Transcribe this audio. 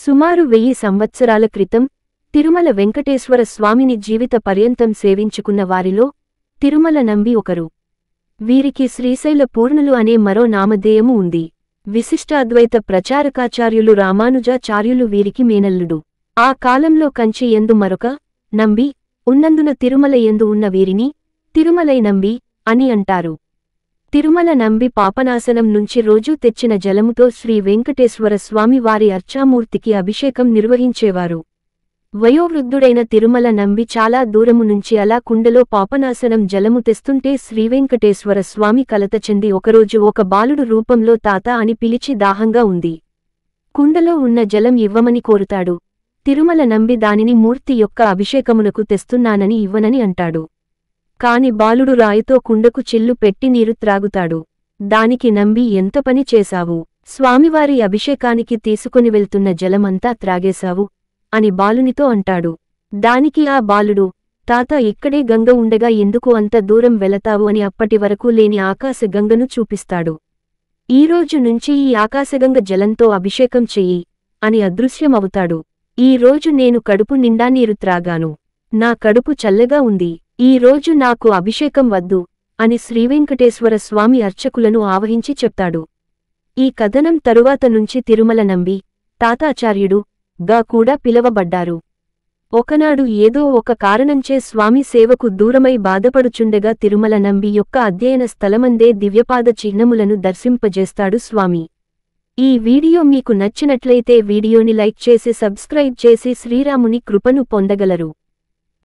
సుమారు 1000 సంవత్సరాల క్రితం తిరుమల వెంకటేశ్వర స్వామిని జీవిత పర్యంతం సేవించుకున్న వారిలో తిరుమల నంబి ఒకరు. వీరికి శ్రీశైల పూర్ణులు అనే మరో నామధేయము ఉంది. విశిష్టాద్వైత ప్రచారకాచార్యులు రామానుజాచార్యులు వీరికి మేనల్లుడు. ఆ కాలంలో కంచి యందు మరొక నంబి ఉన్నందున తిరుమల యందు ఉన్న వీరిని తిరుమలై నంబి అని అంటారు. తిరుమల నంబి పాపనాశనం నుంచి రోజూ తెచ్చిన జలముతో శ్రీ వెంకటేశ్వర స్వామి వారి అర్చామూర్తికి అభిషేకం నిర్వహించేవారు. వయోవృద్ధుడైన తిరుమల నంబి చాలా దూరము నుంచి అలా కుండలో పాపనాశనం జలము తెస్తుంటే శ్రీవెంకటేశ్వర స్వామి కలత చెంది ఒకరోజు ఒక బాలుడు రూపంలో తాత అని పిలిచి దాహంగా ఉంది. కుండలో ఉన్న జలం ఇవ్వమని కోరుతాడు. తిరుమల నంబి దానిని మూర్తి యొక్క అభిషేకమునకు తెస్తున్నానని ఇవ్వనని అంటాడు. కాని బాలుడు రాయితో కుండకు చిల్లు పెట్టి నీరు త్రాగుతాడు. దానికి నంబి ఎంత పని చేశావు, స్వామివారి అభిషేకానికి తీసుకుని వెళ్తున్న జలమంతా త్రాగేశావు అని బాలునితో అంటాడు. దానికి ఆ బాలుడు, తాత ఇక్కడే గంగ ఉండగా ఎందుకు అంత దూరం వెళతావు అని అప్పటివరకు లేని ఆకాశగంగను చూపిస్తాడు. ఈరోజు నుంచి ఈ ఆకాశగంగ జలంతో అభిషేకం చెయ్యి అని అదృశ్యమవుతాడు. ఈ రోజు నేను కడుపు నిండా నీరు త్రాగాను, నా కడుపు చల్లగా ఉంది, ఈ రోజు నాకు అభిషేకం వద్దు అని శ్రీవెంకటేశ్వర స్వామి అర్చకులను ఆవహించి చెప్తాడు. ఈ కథనం తరువాత నుంచి తిరుమల నంబి తాతాచార్యుడు గా కూడా పిలవబడ్డారు. ఒకనాడు ఏదో ఒక కారణంచే స్వామి సేవకు దూరమై బాధపడుచుండగా తిరుమల నంబి యొక్క అధ్యయన స్థలమందే దివ్యపాద చిహ్నములను దర్శింపజేస్తాడు స్వామి. ఈ వీడియో మీకు నచ్చినట్లయితే వీడియోని లైక్ చేసి సబ్స్క్రైబ్ చేసి శ్రీరాముని కృపను పొందగలరు.